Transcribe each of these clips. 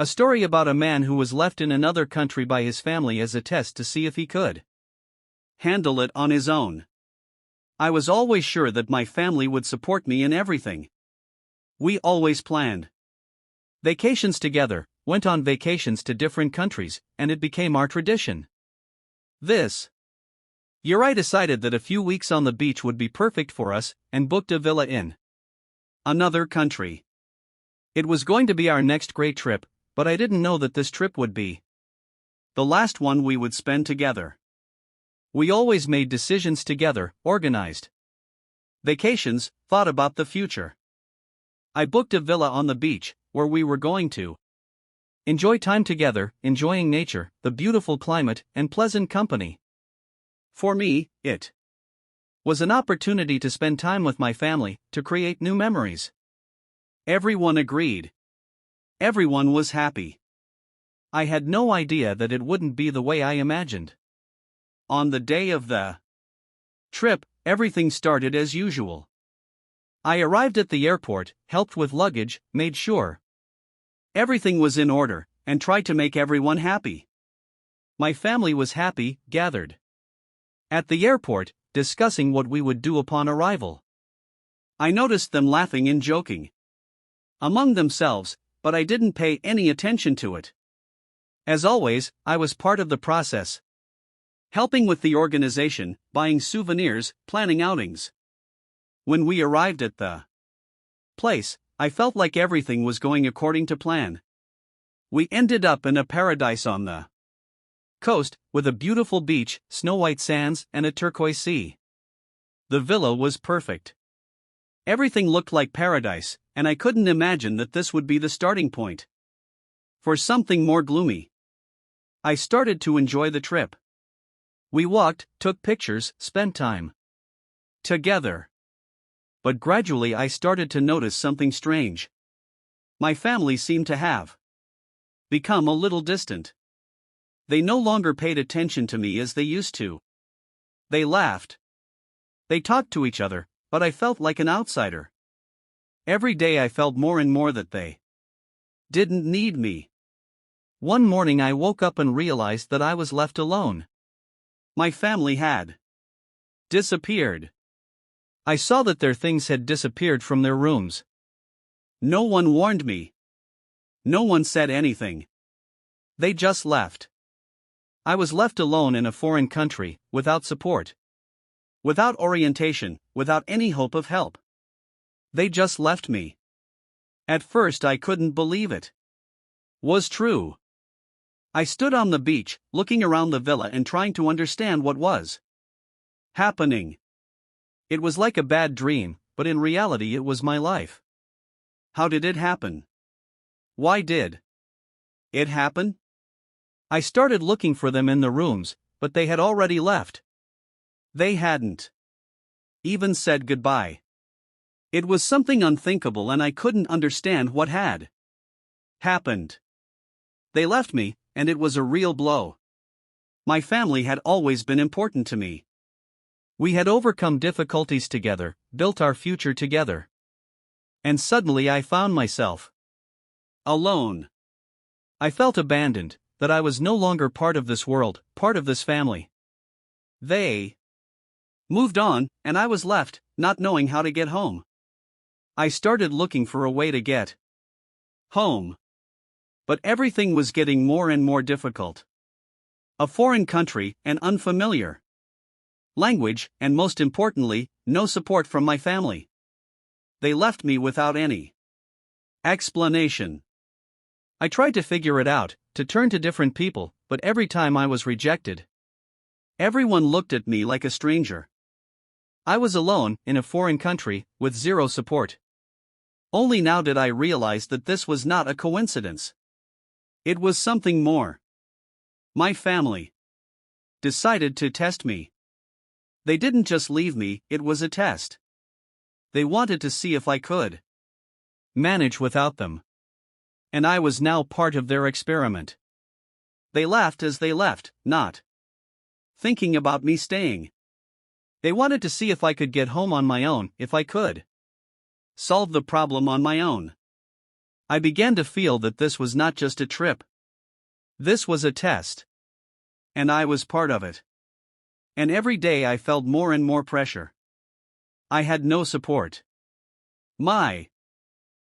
A story about a man who was left in another country by his family as a test to see if he could handle it on his own. I was always sure that my family would support me in everything. We always planned vacations together, went on vacations to different countries, and it became our tradition. This year I decided that a few weeks on the beach would be perfect for us, and booked a villa in another country. It was going to be our next great trip, but I didn't know that this trip would be the last one we would spend together. We always made decisions together, organized vacations, thought about the future. I booked a villa on the beach, where we were going to enjoy time together, enjoying nature, the beautiful climate, and pleasant company. For me, it was an opportunity to spend time with my family, to create new memories. Everyone agreed. Everyone was happy. I had no idea that it wouldn't be the way I imagined. On the day of the trip, everything started as usual. I arrived at the airport, helped with luggage, made sure everything was in order, and tried to make everyone happy. My family was happy, gathered at the airport, discussing what we would do upon arrival. I noticed them laughing and joking among themselves, but I didn't pay any attention to it. As always, I was part of the process, helping with the organization, buying souvenirs, planning outings. When we arrived at the place, I felt like everything was going according to plan. We ended up in a paradise on the coast, with a beautiful beach, snow-white sands, and a turquoise sea. The villa was perfect. Everything looked like paradise, and I couldn't imagine that this would be the starting point for something more gloomy. I started to enjoy the trip. We walked, took pictures, spent time together. But gradually I started to notice something strange. My family seemed to have become a little distant. They no longer paid attention to me as they used to. They laughed. They talked to each other, but I felt like an outsider. Every day I felt more and more that they didn't need me. One morning I woke up and realized that I was left alone. My family had disappeared. I saw that their things had disappeared from their rooms. No one warned me. No one said anything. They just left. I was left alone in a foreign country, without support, without orientation, without any hope of help. They just left me. At first I couldn't believe it was true. I stood on the beach, looking around the villa and trying to understand what was happening. It was like a bad dream, but in reality it was my life. How did it happen? Why did it happen? I started looking for them in the rooms, but they had already left. They hadn't even said goodbye. It was something unthinkable and I couldn't understand what had happened. They left me, and it was a real blow. My family had always been important to me. We had overcome difficulties together, built our future together. And suddenly I found myself alone. I felt abandoned, that I was no longer part of this world, part of this family. They moved on, and I was left, not knowing how to get home. I started looking for a way to get home. But everything was getting more and more difficult. A foreign country, an unfamiliar language, and most importantly, no support from my family. They left me without any explanation. I tried to figure it out, to turn to different people, but every time I was rejected. Everyone looked at me like a stranger. I was alone, in a foreign country, with zero support. Only now did I realize that this was not a coincidence. It was something more. My family decided to test me. They didn't just leave me, it was a test. They wanted to see if I could manage without them. And I was now part of their experiment. They laughed as they left, not thinking about me staying. They wanted to see if I could get home on my own, if I could solve the problem on my own. I began to feel that this was not just a trip. This was a test. And I was part of it. And every day I felt more and more pressure. I had no support. My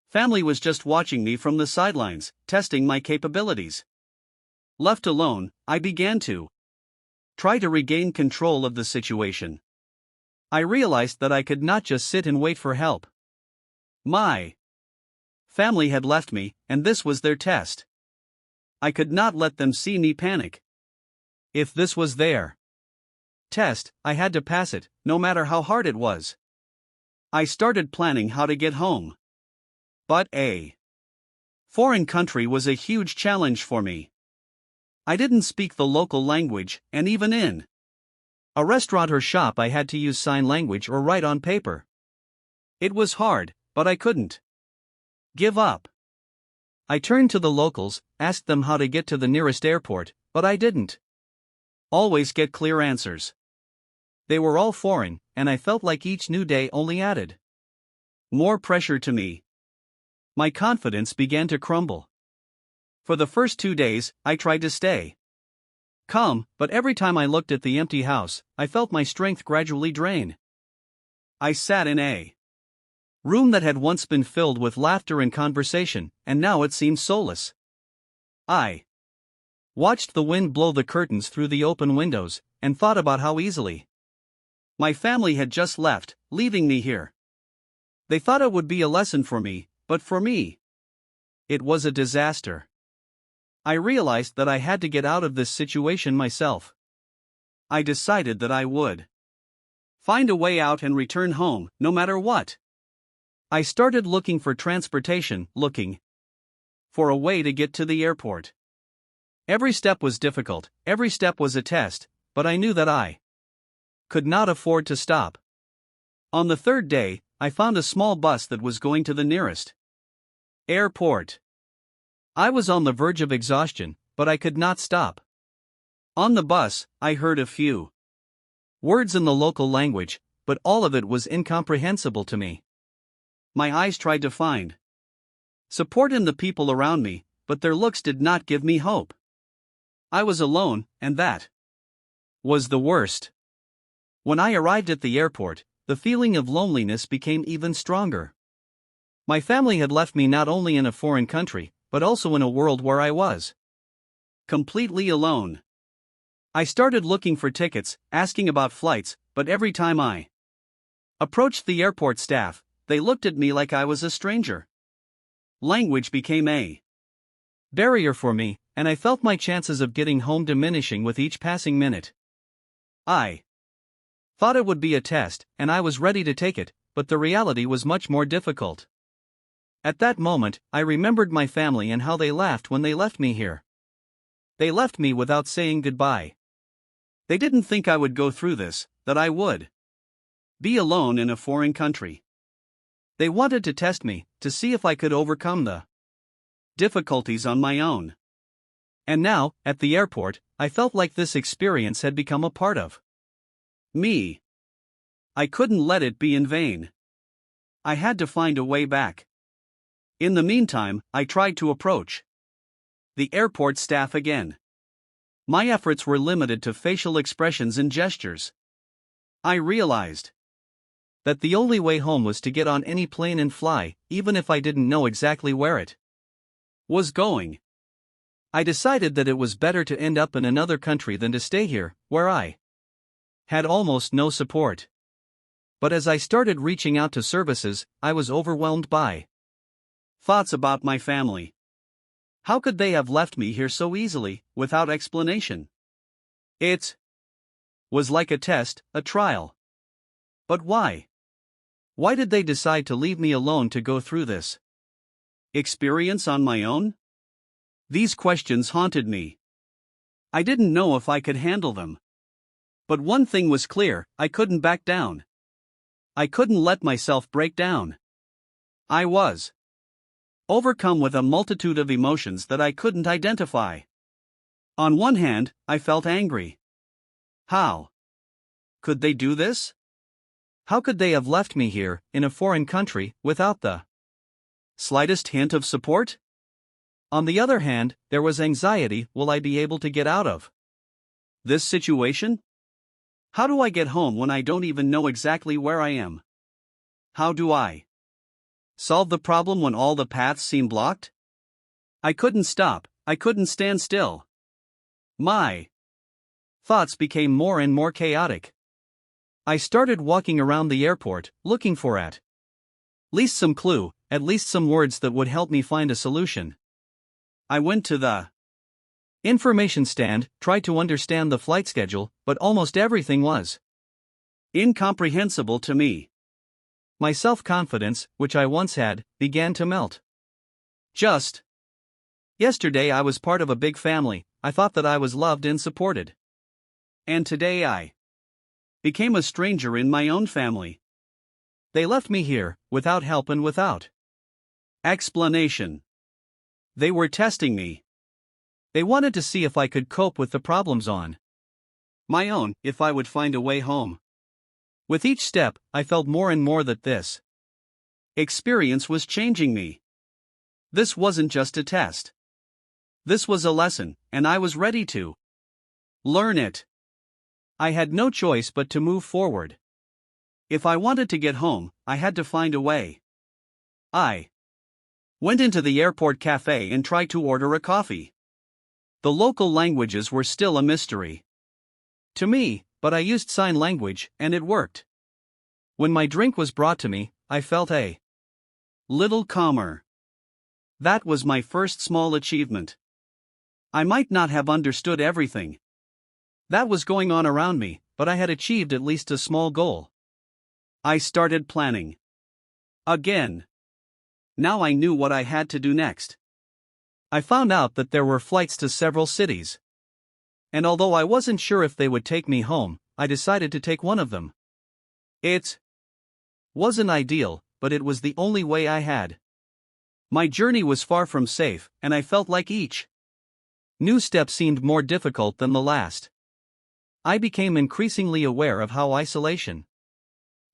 family was just watching me from the sidelines, testing my capabilities. Left alone, I began to try to regain control of the situation. I realized that I could not just sit and wait for help. My family had left me, and this was their test. I could not let them see me panic. If this was their test, I had to pass it, no matter how hard it was. I started planning how to get home. But a foreign country was a huge challenge for me. I didn't speak the local language, and even in a restaurant or shop I had to use sign language or write on paper. It was hard, but I couldn't give up. I turned to the locals, asked them how to get to the nearest airport, but I didn't always get clear answers. They were all foreign, and I felt like each new day only added more pressure to me. My confidence began to crumble. For the first 2 days, I tried to stay calm, but every time I looked at the empty house, I felt my strength gradually drain. I sat in a room that had once been filled with laughter and conversation, and now it seemed soulless. I watched the wind blow the curtains through the open windows, and thought about how easily my family had just left, leaving me here. They thought it would be a lesson for me, but for me, it was a disaster. I realized that I had to get out of this situation myself. I decided that I would find a way out and return home, no matter what. I started looking for transportation, looking for a way to get to the airport. Every step was difficult, every step was a test, but I knew that I could not afford to stop. On the third day, I found a small bus that was going to the nearest airport. I was on the verge of exhaustion, but I could not stop. On the bus, I heard a few words in the local language, but all of it was incomprehensible to me. My eyes tried to find support in the people around me, but their looks did not give me hope. I was alone, and that was the worst. When I arrived at the airport, the feeling of loneliness became even stronger. My family had left me not only in a foreign country, but also in a world where I was completely alone. I started looking for tickets, asking about flights, but every time I approached the airport staff, they looked at me like I was a stranger. Language became a barrier for me, and I felt my chances of getting home diminishing with each passing minute. I thought it would be a test, and I was ready to take it, but the reality was much more difficult. At that moment, I remembered my family and how they laughed when they left me here. They left me without saying goodbye. They didn't think I would go through this, that I would be alone in a foreign country. They wanted to test me, to see if I could overcome the difficulties on my own. And now, at the airport, I felt like this experience had become a part of me. I couldn't let it be in vain. I had to find a way back. In the meantime, I tried to approach the airport staff again. My efforts were limited to facial expressions and gestures. I realized that the only way home was to get on any plane and fly, even if I didn't know exactly where it was going. I decided that it was better to end up in another country than to stay here, where I had almost no support. But as I started reaching out to services, I was overwhelmed by thoughts about my family. How could they have left me here so easily, without explanation? It was like a test, a trial. But why? Why did they decide to leave me alone to go through this experience on my own? These questions haunted me. I didn't know if I could handle them. But one thing was clear, I couldn't back down. I couldn't let myself break down. I was overcome with a multitude of emotions that I couldn't identify. On one hand, I felt angry. How could they do this? How could they have left me here, in a foreign country, without the Slightest hint of support? On the other hand, there was anxiety. Will I be able to get out of this situation? How do I get home when I don't even know exactly where I am? How do I solve the problem when all the paths seem blocked? I couldn't stop, I couldn't stand still. My thoughts became more and more chaotic. I started walking around the airport, looking for at least some clue, at least some words that would help me find a solution. I went to the information stand, tried to understand the flight schedule, but almost everything was incomprehensible to me. My self-confidence, which I once had, began to melt. Just yesterday I was part of a big family. I thought that I was loved and supported. And today I became a stranger in my own family. They left me here, without help and without explanation. They were testing me. They wanted to see if I could cope with the problems on my own, if I would find a way home. With each step, I felt more and more that this experience was changing me. This wasn't just a test. This was a lesson, and I was ready to learn it. I had no choice but to move forward. If I wanted to get home, I had to find a way. I went into the airport cafe and tried to order a coffee. The local languages were still a mystery to me, but I used sign language, and it worked. When my drink was brought to me, I felt a little calmer. That was my first small achievement. I might not have understood everything that was going on around me, but I had achieved at least a small goal. I started planning again. Now I knew what I had to do next. I found out that there were flights to several cities. And although I wasn't sure if they would take me home, I decided to take one of them. It wasn't ideal, but it was the only way I had. My journey was far from safe, and I felt like each new step seemed more difficult than the last. I became increasingly aware of how isolation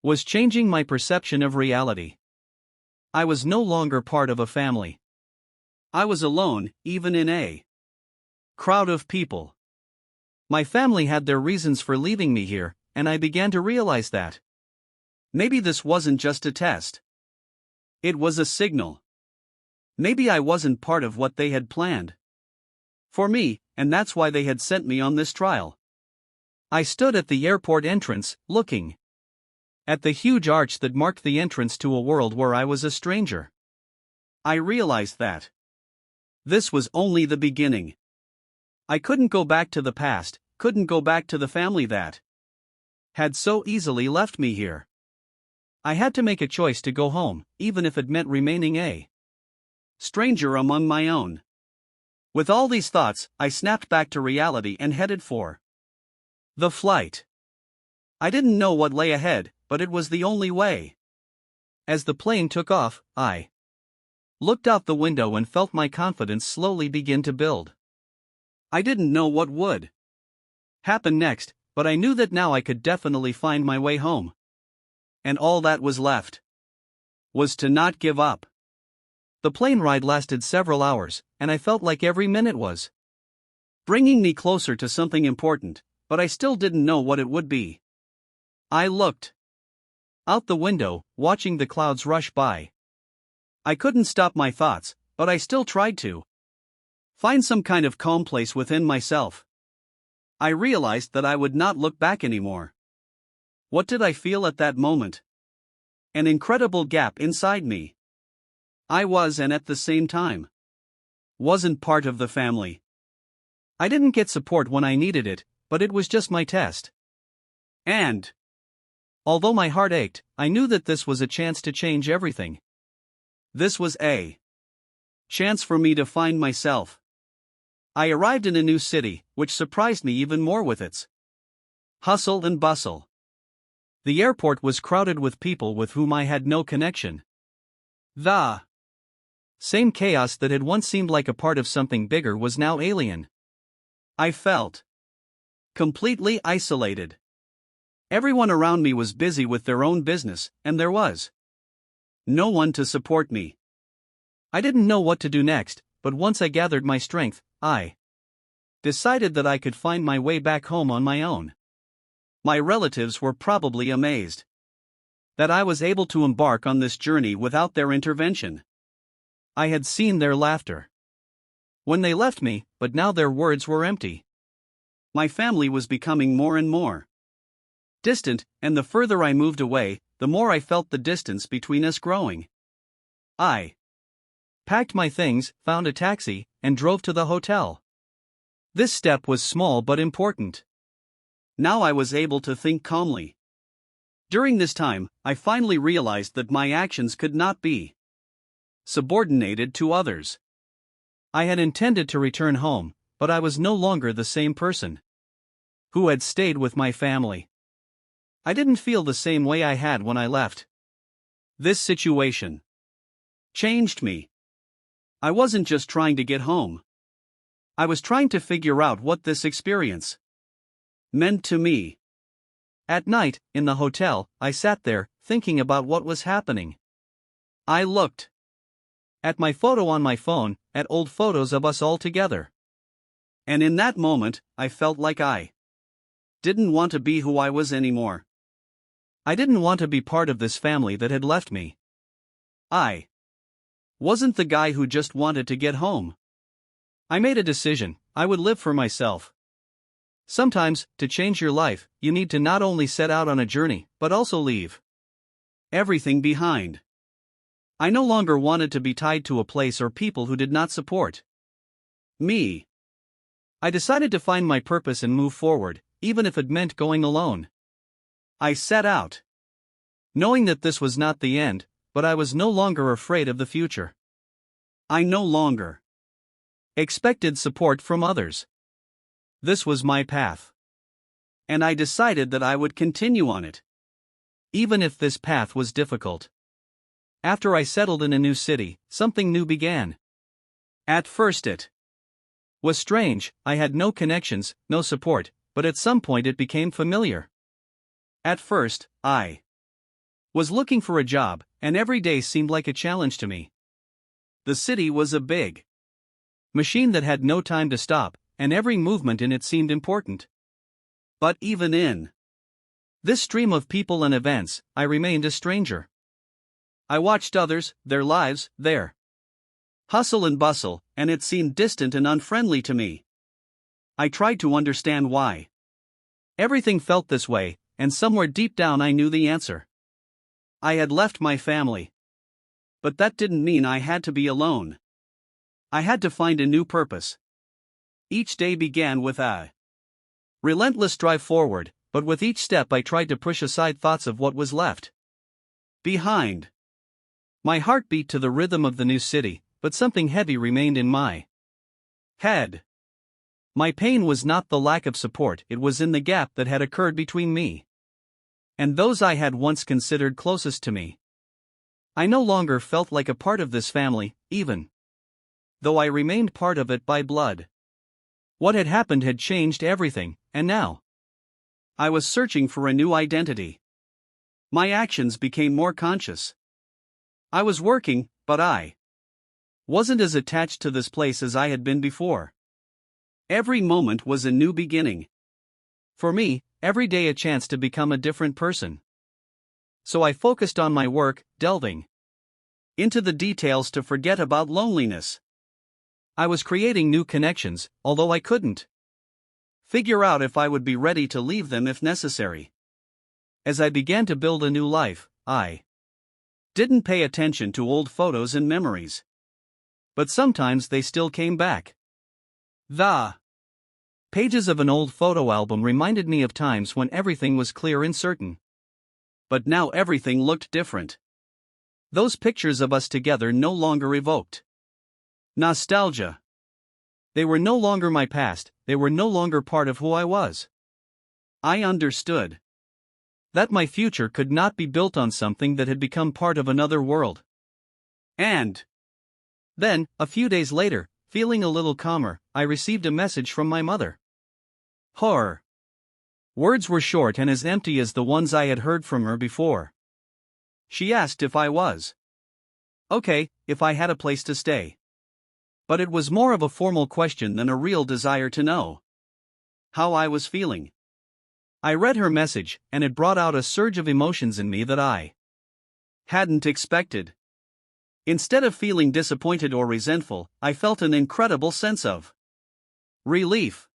was changing my perception of reality. I was no longer part of a family. I was alone, even in a crowd of people. My family had their reasons for leaving me here, and I began to realize that maybe this wasn't just a test. It was a signal. Maybe I wasn't part of what they had planned for me, and that's why they had sent me on this trial. I stood at the airport entrance, looking at the huge arch that marked the entrance to a world where I was a stranger. I realized that this was only the beginning. I couldn't go back to the past, couldn't go back to the family that had so easily left me here. I had to make a choice to go home, even if it meant remaining a stranger among my own. With all these thoughts, I snapped back to reality and headed for the flight. I didn't know what lay ahead, but it was the only way. As the plane took off, I looked out the window and felt my confidence slowly begin to build. I didn't know what would happen next, but I knew that now I could definitely find my way home. And all that was left was to not give up. The plane ride lasted several hours, and I felt like every minute was bringing me closer to something important, but I still didn't know what it would be. I looked out the window, watching the clouds rush by. I couldn't stop my thoughts, but I still tried to find some kind of calm place within myself. I realized that I would not look back anymore. What did I feel at that moment? An incredible gap inside me. I was, and at the same time, wasn't part of the family. I didn't get support when I needed it, but it was just my test. And although my heart ached, I knew that this was a chance to change everything. This was a chance for me to find myself. I arrived in a new city, which surprised me even more with its hustle and bustle. The airport was crowded with people with whom I had no connection. The same chaos that had once seemed like a part of something bigger was now alien. I felt completely isolated. Everyone around me was busy with their own business, and there was no one to support me. I didn't know what to do next, but once I gathered my strength, I decided that I could find my way back home on my own. My relatives were probably amazed that I was able to embark on this journey without their intervention. I had seen their laughter when they left me, but now their words were empty. My family was becoming more and more distant, and the further I moved away, the more I felt the distance between us growing. I packed my things, found a taxi, and drove to the hotel. This step was small but important. Now I was able to think calmly. During this time, I finally realized that my actions could not be subordinated to others. I had intended to return home, but I was no longer the same person who had stayed with my family. I didn't feel the same way I had when I left. This situation changed me. I wasn't just trying to get home. I was trying to figure out what this experience meant to me. At night, in the hotel, I sat there, thinking about what was happening. I looked at my photo on my phone, at old photos of us all together. And in that moment, I felt like I didn't want to be who I was anymore. I didn't want to be part of this family that had left me. I wasn't the guy who just wanted to get home. I made a decision: I would live for myself. Sometimes, to change your life, you need to not only set out on a journey, but also leave everything behind. I no longer wanted to be tied to a place or people who did not support me. I decided to find my purpose and move forward, even if it meant going alone. I set out, knowing that this was not the end, but I was no longer afraid of the future. I no longer expected support from others. This was my path. And I decided that I would continue on it, even if this path was difficult. After I settled in a new city, something new began. At first it was strange. I had no connections, no support, but at some point it became familiar. At first, I was looking for a job, and every day seemed like a challenge to me. The city was a big machine that had no time to stop, and every movement in it seemed important. But even in this stream of people and events, I remained a stranger. I watched others, their lives, their hustle and bustle, and it seemed distant and unfriendly to me. I tried to understand why everything felt this way, and somewhere deep down I knew the answer. I had left my family. But that didn't mean I had to be alone. I had to find a new purpose. Each day began with a relentless drive forward, but with each step I tried to push aside thoughts of what was left behind. My heart beat to the rhythm of the new city, but something heavy remained in my head. My pain was not the lack of support, it was in the gap that had occurred between me and those I had once considered closest to me. I no longer felt like a part of this family, even though I remained part of it by blood. What had happened had changed everything, and now I was searching for a new identity. My actions became more conscious. I was working, but I wasn't as attached to this place as I had been before. Every moment was a new beginning. For me, every day a chance to become a different person. So I focused on my work, delving into the details to forget about loneliness. I was creating new connections, although I couldn't figure out if I would be ready to leave them if necessary. As I began to build a new life, I didn't pay attention to old photos and memories. But sometimes they still came back. The pages of an old photo album reminded me of times when everything was clear and certain. But now everything looked different. Those pictures of us together no longer evoked nostalgia. They were no longer my past, they were no longer part of who I was. I understood that my future could not be built on something that had become part of another world. And then, a few days later, feeling a little calmer, I received a message from my mother. Her words were short and as empty as the ones I had heard from her before. She asked if I was Okay, if I had a place to stay. But it was more of a formal question than a real desire to know how I was feeling. I read her message, and it brought out a surge of emotions in me that I hadn't expected. Instead of feeling disappointed or resentful, I felt an incredible sense of relief.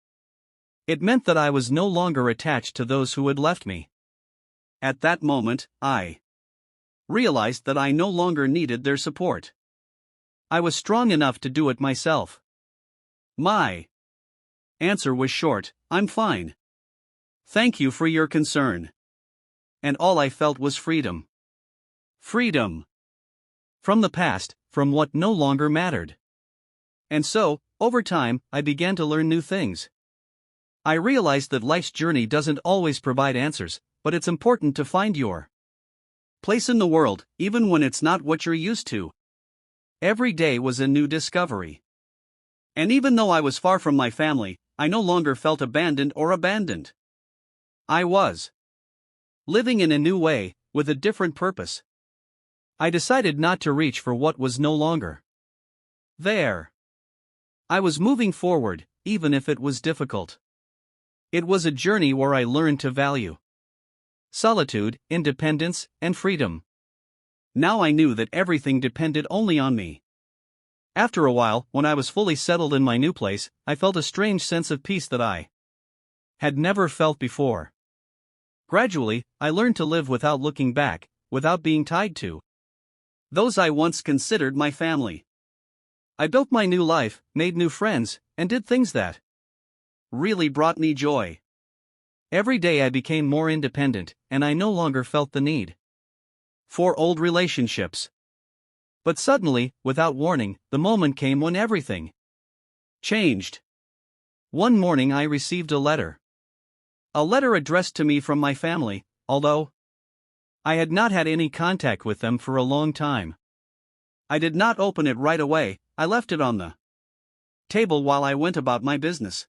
It meant that I was no longer attached to those who had left me. At that moment, I realized that I no longer needed their support. I was strong enough to do it myself. My answer was short: I'm fine. Thank you for your concern. And all I felt was freedom. Freedom from the past, from what no longer mattered. And so, over time, I began to learn new things. I realized that life's journey doesn't always provide answers, but it's important to find your place in the world, even when it's not what you're used to. Every day was a new discovery. And even though I was far from my family, I no longer felt abandoned or abandoned. I was living in a new way, with a different purpose. I decided not to reach for what was no longer there. I was moving forward, even if it was difficult. It was a journey where I learned to value solitude, independence, and freedom. Now I knew that everything depended only on me. After a while, when I was fully settled in my new place, I felt a strange sense of peace that I had never felt before. Gradually, I learned to live without looking back, without being tied to those I once considered my family. I built my new life, made new friends, and did things that really brought me joy. Every day I became more independent, and I no longer felt the need for old relationships. But suddenly, without warning, the moment came when everything changed. One morning I received a letter. A letter addressed to me from my family, although I had not had any contact with them for a long time. I did not open it right away. I left it on the table while I went about my business.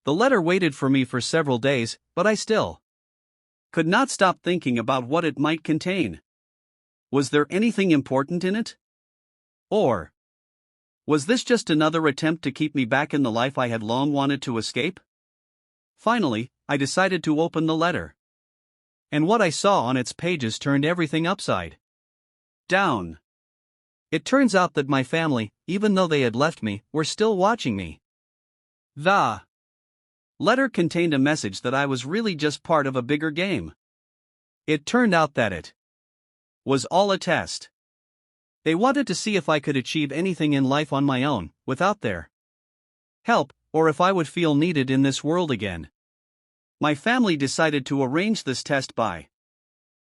The letter waited for me for several days, but I still could not stop thinking about what it might contain. Was there anything important in it? Or was this just another attempt to keep me back in the life I had long wanted to escape? Finally, I decided to open the letter. And what I saw on its pages turned everything upside down. It turns out that my family, even though they had left me, were still watching me. The letter contained a message that I was really just part of a bigger game. It turned out that it was all a test. They wanted to see if I could achieve anything in life on my own, without their help, or if I would feel needed in this world again. My family decided to arrange this test by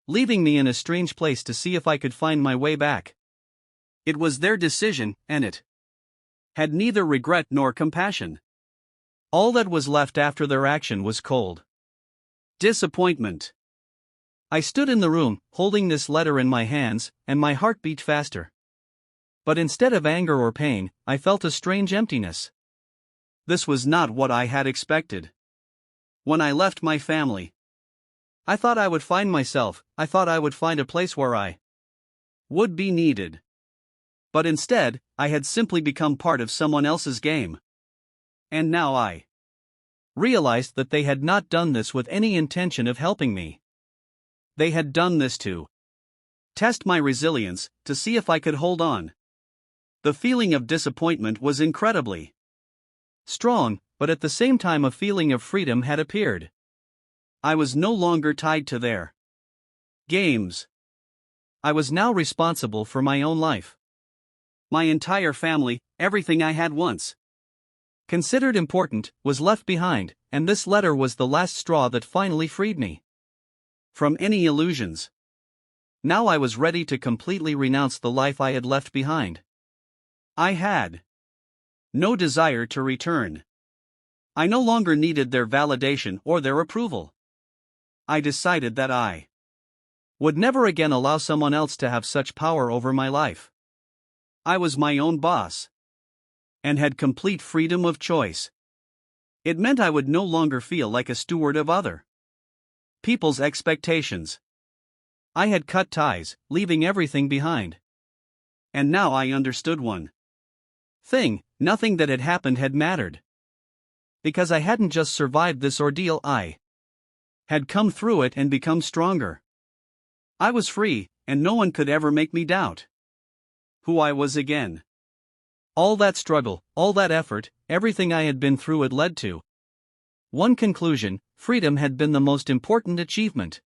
leaving me in a strange place to see if I could find my way back. It was their decision, and it had neither regret nor compassion. All that was left after their action was cold disappointment. I stood in the room, holding this letter in my hands, and my heart beat faster. But instead of anger or pain, I felt a strange emptiness. This was not what I had expected. When I left my family, I thought I would find myself. I thought I would find a place where I would be needed. But instead, I had simply become part of someone else's game. And now I realized that they had not done this with any intention of helping me. They had done this to test my resilience, to see if I could hold on. The feeling of disappointment was incredibly strong, but at the same time a feeling of freedom had appeared. I was no longer tied to their games. I was now responsible for my own life. My entire family, everything I had once considered important, was left behind, and this letter was the last straw that finally freed me from any illusions. Now I was ready to completely renounce the life I had left behind. I had no desire to return. I no longer needed their validation or their approval. I decided that I would never again allow someone else to have such power over my life. I was my own boss and had complete freedom of choice. It meant I would no longer feel like a steward of other people's expectations. I had cut ties, leaving everything behind. And now I understood one thing: nothing that had happened had mattered. Because I hadn't just survived this ordeal, I had come through it and become stronger. I was free, and no one could ever make me doubt who I was again. All that struggle, all that effort, everything I had been through had led to one conclusion: freedom had been the most important achievement.